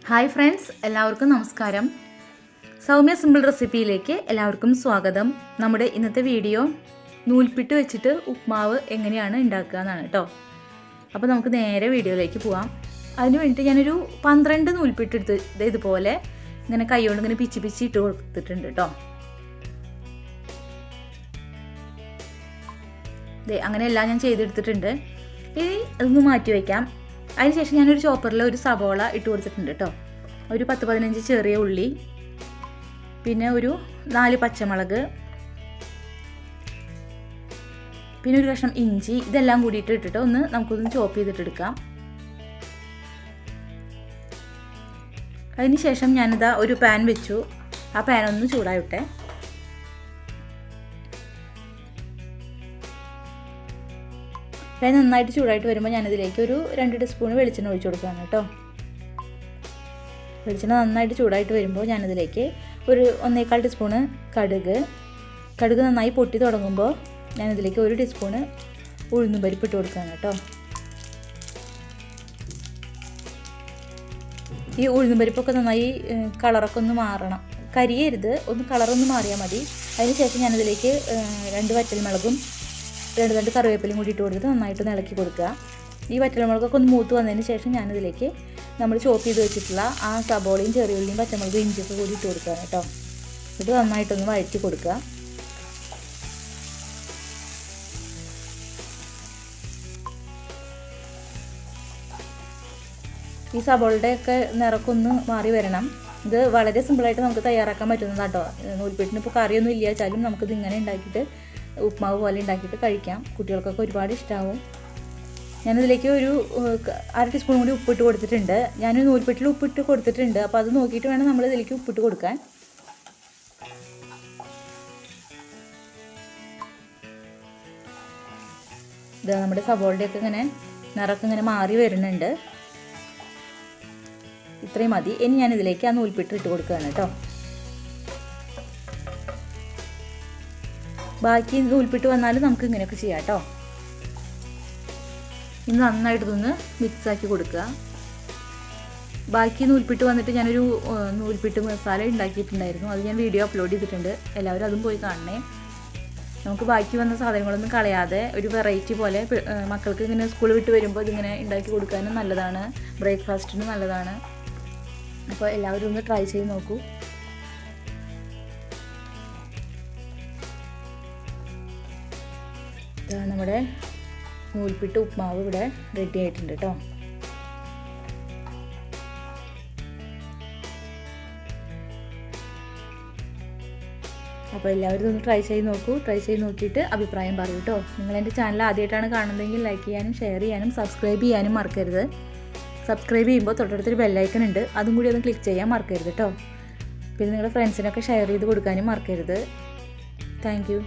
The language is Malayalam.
ഹായ് ഫ്രണ്ട്സ്, എല്ലാവർക്കും നമസ്കാരം. സൗമ്യ സിമ്പിൾ റെസിപ്പിയിലേക്ക് എല്ലാവർക്കും സ്വാഗതം. നമ്മുടെ ഇന്നത്തെ വീഡിയോ നൂൽപ്പിട്ട് വെച്ചിട്ട് ഉപ്മാവ് എങ്ങനെയാണ് ഉണ്ടാക്കുക എന്നാണ് കേട്ടോ. അപ്പോൾ നമുക്ക് നേരെ വീഡിയോയിലേക്ക് പോവാം. അതിന് വേണ്ടിയിട്ട് ഞാനൊരു 12 നൂൽപ്പിട്ട് എടുത്ത് ഇതുപോലെ ഇങ്ങനെ കൈകൊണ്ട് ഇങ്ങനെ പിച്ചി ഇട്ട് കൊടുത്തിട്ടുണ്ട് കേട്ടോ. അങ്ങനെ എല്ലാം ഞാൻ ചെയ്തെടുത്തിട്ടുണ്ട്. ഇനി അതൊന്ന് മാറ്റി വയ്ക്കാം. അതിനുശേഷം ഞാനൊരു ചോപ്പറിൽ ഒരു സവോള ഇട്ട് കൊടുത്തിട്ടുണ്ട് കേട്ടോ. ഒരു 10-15 ചെറിയ ഉള്ളി, പിന്നെ ഒരു 4 പച്ചമുളക്, പിന്നെ ഒരു കഷ്ണം ഇഞ്ചി, ഇതെല്ലാം കൂടിയിട്ട് ഇട്ടിട്ട് നമുക്കൊന്ന് ചോപ്പ് ചെയ്തിട്ടെടുക്കാം. അതിനുശേഷം ഞാനിതാ ഒരു പാൻ വെച്ചു. ആ പാൻ ഒന്ന് ചൂടായിട്ടെ. പാൻ നന്നായിട്ട് ചൂടായിട്ട് വരുമ്പോൾ ഞാനിതിലേക്ക് ഒരു 2 ടീസ്പൂൺ വെളിച്ചെണ്ണ ഒഴിച്ചു കൊടുക്കുകയാണ് കേട്ടോ. വെളിച്ചെണ്ണ നന്നായിട്ട് ചൂടായിട്ട് വരുമ്പോൾ ഞാനിതിലേക്ക് ഒരു 1.25 ടീസ്പൂണ് കടുക് നന്നായി പൊട്ടി തുടങ്ങുമ്പോൾ ഞാനിതിലേക്ക് 1 ടീസ്പൂണ് ഉഴുന്നും പരിപ്പ് ഇട്ട് കൊടുക്കുകയാണ് കേട്ടോ. ഈ ഉഴുന്നും പരിപ്പൊക്കെ നന്നായി കളറൊക്കെ ഒന്ന് മാറണം, കരിയരുത്, ഒന്ന് കളറൊന്ന് മാറിയാൽ മതി. അതിനുശേഷം ഞാനിതിലേക്ക് 2 വറ്റൽമുളകും 2 തണ്ട് കറിവേപ്പിലയും കൂടി ഇട്ട് കൊടുത്തിട്ട് നന്നായിട്ട് ഇളക്കി കൊടുക്കുക. ഈ വറ്റൽമുളകൊക്കെ ഒന്ന് മൂത്ത് വന്നതിന് ശേഷം ഞാനിതിലേക്ക് നമ്മൾ ചോപ്പ് ചെയ്ത് വെച്ചിട്ടുള്ള ആ സബോളയും ചെറിയുള്ളിയും പച്ചമുളകും ഇഞ്ചിയൊക്കെ കൂടി ഇട്ട് കൊടുക്കുക കേട്ടോ. ഇത് നന്നായിട്ടൊന്ന് വഴറ്റി കൊടുക്കുക. ഈ സബോളയുടെയൊക്കെ നിറക്കൊന്ന് മാറി വരണം. ഇത് വളരെ സിമ്പിളായിട്ട് നമുക്ക് തയ്യാറാക്കാൻ പറ്റുന്നതാണ് കേട്ടോ. നൂൽപ്പിട്ടിന് ഇപ്പോൾ കറിയൊന്നും ഇല്ല വെച്ചാലും നമുക്കിത് ഇങ്ങനെ ഉണ്ടാക്കിയിട്ട് ഉപ്മാവ് പോലെ ഉണ്ടാക്കിയിട്ട് കഴിക്കാം. കുട്ടികൾക്കൊക്കെ ഒരുപാട് ഇഷ്ടമാവും. ഞാനിതിലേക്ക് ഒരു 1/2 ടീസ്പൂൺ കൂടി ഉപ്പിട്ട് കൊടുത്തിട്ടുണ്ട്. ഞാൻ നൂൽപ്പിട്ടിൽ ഉപ്പിട്ട് കൊടുത്തിട്ടുണ്ട്, അപ്പോൾ അത് നോക്കിയിട്ട് വേണം നമ്മൾ ഇതിലേക്ക് ഉപ്പിട്ട് കൊടുക്കാൻ. ഇത് നമ്മുടെ സബോളയുടെയൊക്കെ ഇങ്ങനെ നിറമൊക്കെ ഇങ്ങനെ മാറി വരുന്നുണ്ട്. ഇത്രയും മതി. ഇനി ഞാനിതിലേക്ക് ആ നൂൽപ്പിട്ട് ഇട്ട് കൊടുക്കുകയാണ് കേട്ടോ. ബാക്കി നൂൽപ്പിട്ട് വന്നാലും നമുക്ക് ഇങ്ങനെയൊക്കെ ചെയ്യാം കേട്ടോ. ഇന്ന് നന്നായിട്ടൊന്ന് മിക്സാക്കി കൊടുക്കുക. ബാക്കി നൂൽപ്പിട്ട് വന്നിട്ട് ഞാനൊരു നൂൽപ്പിട്ട് മസാല ഉണ്ടാക്കിയിട്ടുണ്ടായിരുന്നു. അത് ഞാൻ വീഡിയോ അപ്ലോഡ് ചെയ്തിട്ടുണ്ട്. എല്ലാവരും അതും പോയി കാണണേ. നമുക്ക് ബാക്കി വന്ന സാധനങ്ങളൊന്നും കളയാതെ ഒരു വെറൈറ്റി പോലെ മക്കൾക്ക് ഇങ്ങനെ സ്കൂൾ വിട്ട് വരുമ്പോൾ ഇതിങ്ങനെ ഉണ്ടാക്കി കൊടുക്കാനും നല്ലതാണ്, ബ്രേക്ക്ഫാസ്റ്റിന് നല്ലതാണ്. അപ്പോൾ എല്ലാവരും ഒന്ന് ട്രൈ ചെയ്ത് നോക്കൂ. നമ്മുടെ നൂൽപ്പിട്ട് ഉപ്മാവ് ഇവിടെ റെഡി ആയിട്ടുണ്ട് കേട്ടോ. അപ്പോൾ എല്ലാവരും ഒന്ന് ട്രൈ ചെയ്ത് നോക്കൂ. ട്രൈ ചെയ്ത് നോക്കിയിട്ട് അഭിപ്രായം പറയൂ കേട്ടോ. നിങ്ങൾ എൻ്റെ ചാനൽ ആദ്യമായിട്ടാണ് കാണുന്നതെങ്കിൽ ലൈക്ക് ചെയ്യാനും ഷെയർ ചെയ്യാനും സബ്സ്ക്രൈബ് ചെയ്യാനും മറക്കരുത്. സബ്സ്ക്രൈബ് ചെയ്യുമ്പോൾ തൊട്ടടുത്തൊരു ബെല്ലൈക്കൺ ഉണ്ട്, അതും കൂടി ഒന്ന് ക്ലിക്ക് ചെയ്യാൻ മറക്കരുത് കേട്ടോ. പിന്നെ നിങ്ങളുടെ ഫ്രണ്ട്സിനൊക്കെ ഷെയർ ചെയ്ത് കൊടുക്കാനും മറക്കരുത്. Thank you.